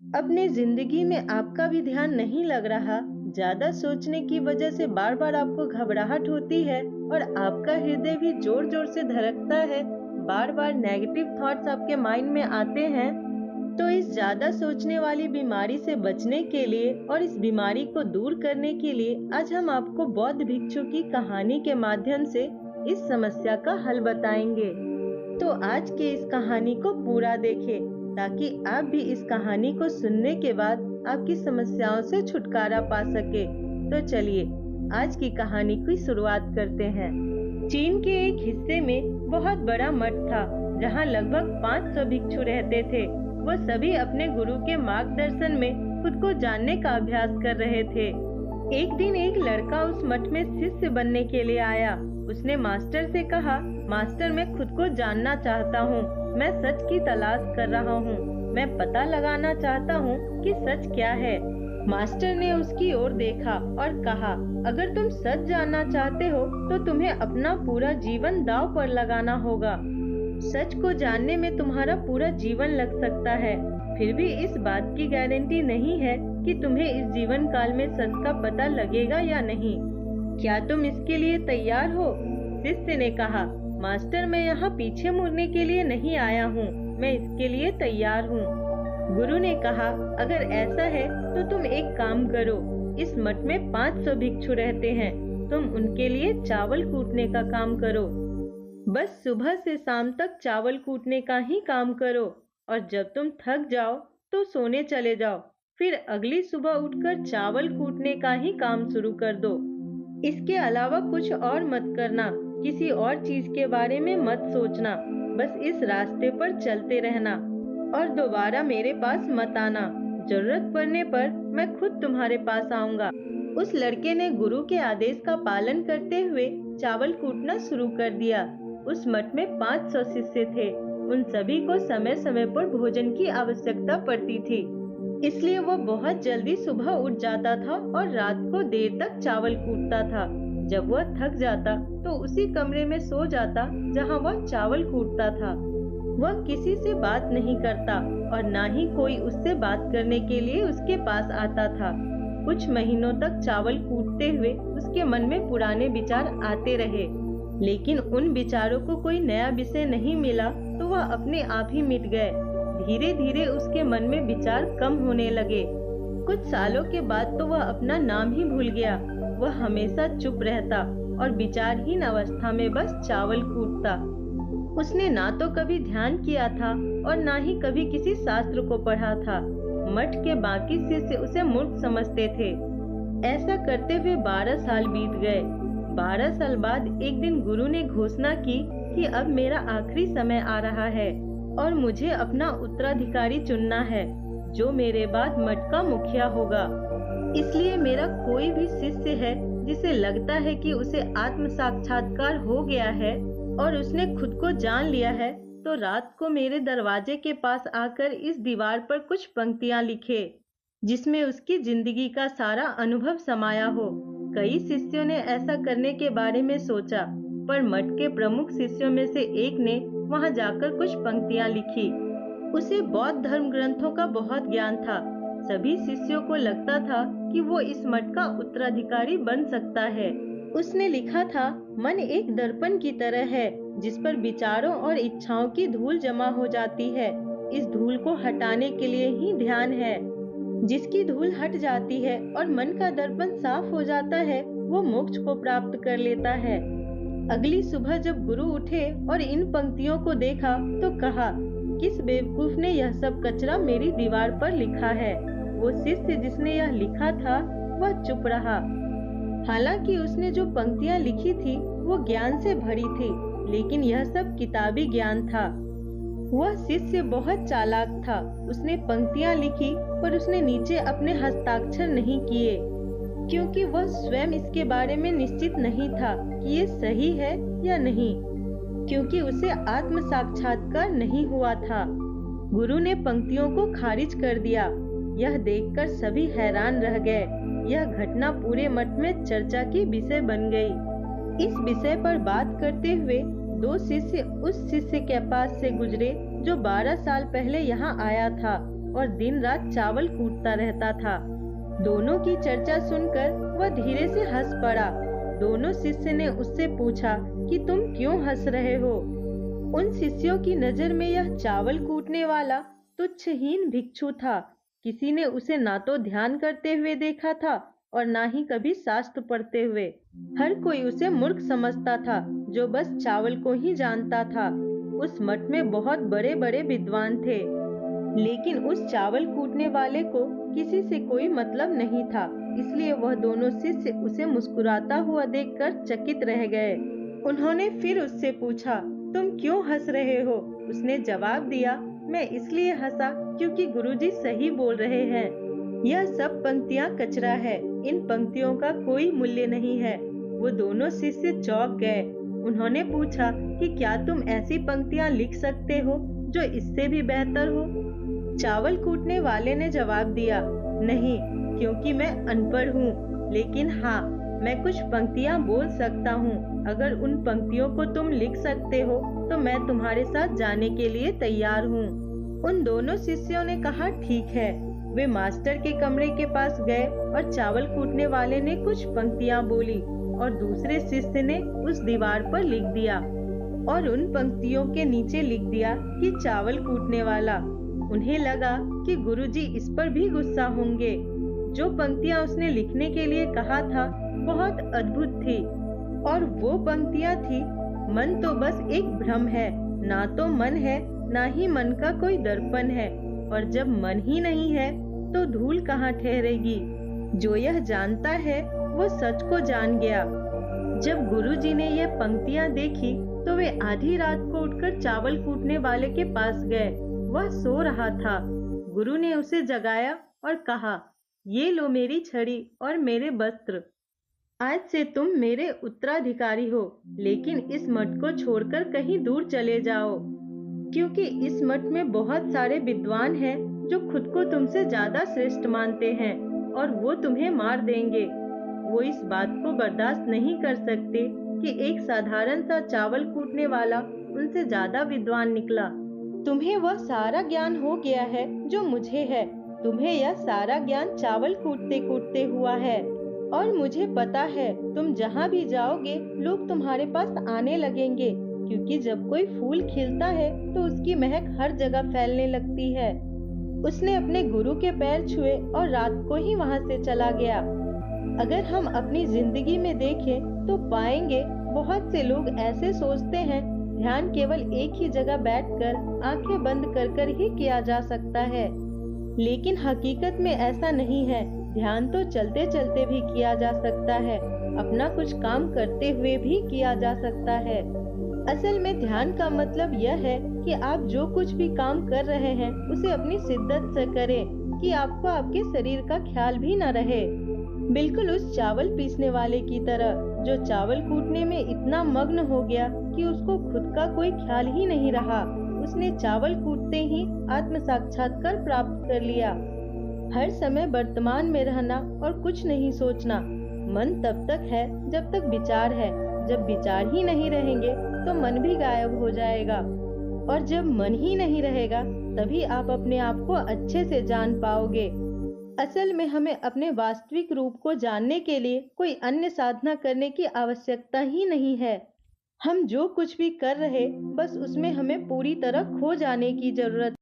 अपनी जिंदगी में आपका भी ध्यान नहीं लग रहा, ज्यादा सोचने की वजह से बार बार आपको घबराहट होती है और आपका हृदय भी जोर जोर से धड़कता है, बार बार नेगेटिव थॉट्स आपके माइंड में आते हैं। तो इस ज्यादा सोचने वाली बीमारी से बचने के लिए और इस बीमारी को दूर करने के लिए आज हम आपको बौद्ध भिक्षु की कहानी के माध्यम से इस समस्या का हल बताएंगे। तो आज की इस कहानी को पूरा देखें ताकि आप भी इस कहानी को सुनने के बाद आपकी समस्याओं से छुटकारा पा सके। तो चलिए आज की कहानी की शुरुआत करते हैं। चीन के एक हिस्से में बहुत बड़ा मठ था जहां लगभग 500 भिक्षु रहते थे। वो सभी अपने गुरु के मार्गदर्शन में खुद को जानने का अभ्यास कर रहे थे। एक दिन एक लड़का उस मठ में शिष्य बनने के लिए आया। उसने मास्टर से कहा, मास्टर मैं खुद को जानना चाहता हूँ, मैं सच की तलाश कर रहा हूँ, मैं पता लगाना चाहता हूँ कि सच क्या है। मास्टर ने उसकी ओर देखा और कहा, अगर तुम सच जानना चाहते हो तो तुम्हें अपना पूरा जीवन दांव पर लगाना होगा। सच को जानने में तुम्हारा पूरा जीवन लग सकता है, फिर भी इस बात की गारंटी नहीं है कि तुम्हें इस जीवन काल में सच का पता लगेगा या नहीं। क्या तुम इसके लिए तैयार हो? शिष्य ने कहा, मास्टर मैं यहाँ पीछे मुड़ने के लिए नहीं आया हूँ, मैं इसके लिए तैयार हूँ। गुरु ने कहा, अगर ऐसा है तो तुम एक काम करो, इस मठ में 500 भिक्षु रहते हैं, तुम उनके लिए चावल कूटने का काम करो। बस सुबह से शाम तक चावल कूटने का ही काम करो और जब तुम थक जाओ तो सोने चले जाओ, फिर अगली सुबह उठकर चावल कूटने का ही काम शुरू कर दो। इसके अलावा कुछ और मत करना, किसी और चीज के बारे में मत सोचना, बस इस रास्ते पर चलते रहना और दोबारा मेरे पास मत आना। जरूरत पड़ने पर मैं खुद तुम्हारे पास आऊंगा। उस लड़के ने गुरु के आदेश का पालन करते हुए चावल कूटना शुरू कर दिया। उस मठ में 500 शिष्य थे। उन सभी को समय समय पर भोजन की आवश्यकता पड़ती थी, इसलिए वो बहुत जल्दी सुबह उठ जाता था और रात को देर तक चावल कूटता था। जब वह थक जाता तो उसी कमरे में सो जाता जहां वह चावल कूटता था। वह किसी से बात नहीं करता और ना ही कोई उससे बात करने के लिए उसके पास आता था। कुछ महीनों तक चावल कूटते हुए उसके मन में पुराने विचार आते रहे, लेकिन उन विचारों को कोई नया विषय नहीं मिला तो वह अपने आप ही मिट गए। धीरे धीरे उसके मन में विचार कम होने लगे। कुछ सालों के बाद तो वह अपना नाम ही भूल गया। वह हमेशा चुप रहता और विचारहीन अवस्था में बस चावल कूटता। उसने ना तो कभी ध्यान किया था और ना ही कभी किसी शास्त्र को पढ़ा था। मठ के बाकी शिष्य उसे मूर्ख समझते थे। ऐसा करते हुए 12 साल बीत गए। 12 साल बाद एक दिन गुरु ने घोषणा की कि अब मेरा आखिरी समय आ रहा है और मुझे अपना उत्तराधिकारी चुनना है, जो मेरे बाद मठ का मुखिया होगा। इसलिए मेरा कोई भी शिष्य है जिसे लगता है कि उसे आत्म साक्षात्कार हो गया है और उसने खुद को जान लिया है, तो रात को मेरे दरवाजे के पास आकर इस दीवार पर कुछ पंक्तियां लिखे, जिसमें उसकी जिंदगी का सारा अनुभव समाया हो। कई शिष्यों ने ऐसा करने के बारे में सोचा, पर मठ के प्रमुख शिष्यों में से एक ने वहां जाकर कुछ पंक्तियां लिखी। उसे बौद्ध धर्म ग्रंथों का बहुत ज्ञान था। सभी शिष्यों को लगता था कि वो इस मठ का उत्तराधिकारी बन सकता है। उसने लिखा था, मन एक दर्पण की तरह है जिस पर विचारों और इच्छाओं की धूल जमा हो जाती है। इस धूल को हटाने के लिए ही ध्यान है। जिसकी धूल हट जाती है और मन का दर्पण साफ हो जाता है, वो मोक्ष को प्राप्त कर लेता है। अगली सुबह जब गुरु उठे और इन पंक्तियों को देखा तो कहा, किस बेवकूफ ने यह सब कचरा मेरी दीवार पर लिखा है। वो शिष्य जिसने यह लिखा था वह चुप रहा। हालांकि उसने जो पंक्तियां लिखी थी वो ज्ञान से भरी थी, लेकिन यह सब किताबी ज्ञान था। वह शिष्य बहुत चालाक था। उसने पंक्तियां लिखी पर उसने नीचे अपने हस्ताक्षर नहीं किए, क्योंकि वह स्वयं इसके बारे में निश्चित नहीं था कि ये सही है या नहीं, क्योंकि उसे आत्म साक्षात्कार नहीं हुआ था। गुरु ने पंक्तियों को खारिज कर दिया। यह देखकर सभी हैरान रह गए। यह घटना पूरे मठ में चर्चा की विषय बन गई। इस विषय पर बात करते हुए 2 शिष्य उस शिष्य के पास से गुजरे जो 12 साल पहले यहाँ आया था और दिन रात चावल कूटता रहता था। दोनों की चर्चा सुनकर वह धीरे से हंस पड़ा। दोनों शिष्य ने उससे पूछा कि तुम क्यों हंस रहे हो? उन शिष्यों की नजर में यह चावल कूटने वाला तुच्छहीन भिक्षु था। किसी ने उसे ना तो ध्यान करते हुए देखा था और ना ही कभी शास्त्र पढ़ते हुए। हर कोई उसे मूर्ख समझता था जो बस चावल को ही जानता था। उस मठ में बहुत बड़े बड़े विद्वान थे, लेकिन उस चावल कूटने वाले को किसी से कोई मतलब नहीं था। इसलिए वह दोनों शिष्य उसे मुस्कुराता हुआ देखकर चकित रह गए। उन्होंने फिर उससे पूछा, तुम क्यों हंस रहे हो? उसने जवाब दिया, मैं इसलिए हंसा क्योंकि गुरुजी सही बोल रहे हैं। यह सब पंक्तियां कचरा है, इन पंक्तियों का कोई मूल्य नहीं है। वो दोनों शिष्य चौंक गए। उन्होंने पूछा कि क्या तुम ऐसी पंक्तियां लिख सकते हो जो इससे भी बेहतर हो? चावल कूटने वाले ने जवाब दिया, नहीं, क्योंकि मैं अनपढ़ हूँ, लेकिन हाँ, मैं कुछ पंक्तियां बोल सकता हूँ। अगर उन पंक्तियों को तुम लिख सकते हो तो मैं तुम्हारे साथ जाने के लिए तैयार हूँ। उन दोनों शिष्यों ने कहा, ठीक है। वे मास्टर के कमरे के पास गए और चावल कूटने वाले ने कुछ पंक्तियां बोली और दूसरे शिष्य ने उस दीवार पर लिख दिया और उन पंक्तियों के नीचे लिख दिया कि चावल कूटने वाला। उन्हें लगा कि गुरुजी इस पर भी गुस्सा होंगे। जो पंक्तियां उसने लिखने के लिए कहा था बहुत अद्भुत थी, और वो पंक्तियां थी, मन तो बस एक भ्रम है, ना तो मन है ना ही मन का कोई दर्पण है, और जब मन ही नहीं है तो धूल कहाँ ठहरेगी। जो यह जानता है वो सच को जान गया। जब गुरुजी ने यह पंक्तियां देखी तो वे आधी रात को उठकर चावल कूटने वाले के पास गए। वह सो रहा था। गुरु ने उसे जगाया और कहा, ये लो मेरी छड़ी और मेरे वस्त्र। आज से तुम मेरे उत्तराधिकारी हो, लेकिन इस मठ को छोड़कर कहीं दूर चले जाओ, क्योंकि इस मठ में बहुत सारे विद्वान हैं जो खुद को तुमसे ज्यादा श्रेष्ठ मानते हैं और वो तुम्हें मार देंगे। वो इस बात को बर्दाश्त नहीं कर सकते कि एक साधारण सा चावल कूटने वाला उनसे ज्यादा विद्वान निकला। तुम्हें वह सारा ज्ञान हो गया है जो मुझे है। तुम्हें यह सारा ज्ञान चावल कूटते कूटते हुआ है, और मुझे पता है तुम जहाँ भी जाओगे लोग तुम्हारे पास आने लगेंगे, क्योंकि जब कोई फूल खिलता है तो उसकी महक हर जगह फैलने लगती है। उसने अपने गुरु के पैर छुए और रात को ही वहाँ से चला गया। अगर हम अपनी जिंदगी में देखें तो पाएंगे बहुत से लोग ऐसे सोचते हैं ध्यान केवल एक ही जगह बैठकर आंखें बंद कर कर ही किया जा सकता है, लेकिन हकीकत में ऐसा नहीं है। ध्यान तो चलते चलते भी किया जा सकता है, अपना कुछ काम करते हुए भी किया जा सकता है। असल में ध्यान का मतलब यह है कि आप जो कुछ भी काम कर रहे हैं उसे अपनी शिद्दत से करें कि आपको आपके शरीर का ख्याल भी न रहे। बिल्कुल उस चावल पीसने वाले की तरह जो चावल कूटने में इतना मग्न हो गया कि उसको खुद का कोई ख्याल ही नहीं रहा। उसने चावल कूटते ही आत्म साक्षात्कार प्राप्त कर लिया। हर समय वर्तमान में रहना और कुछ नहीं सोचना। मन तब तक है जब तक विचार है। जब विचार ही नहीं रहेंगे तो मन भी गायब हो जाएगा, और जब मन ही नहीं रहेगा तभी आप अपने आप को अच्छे से जान पाओगे। असल में हमें अपने वास्तविक रूप को जानने के लिए कोई अन्य साधना करने की आवश्यकता ही नहीं है। हम जो कुछ भी कर रहे बस उसमें हमें पूरी तरह खो जाने की जरूरत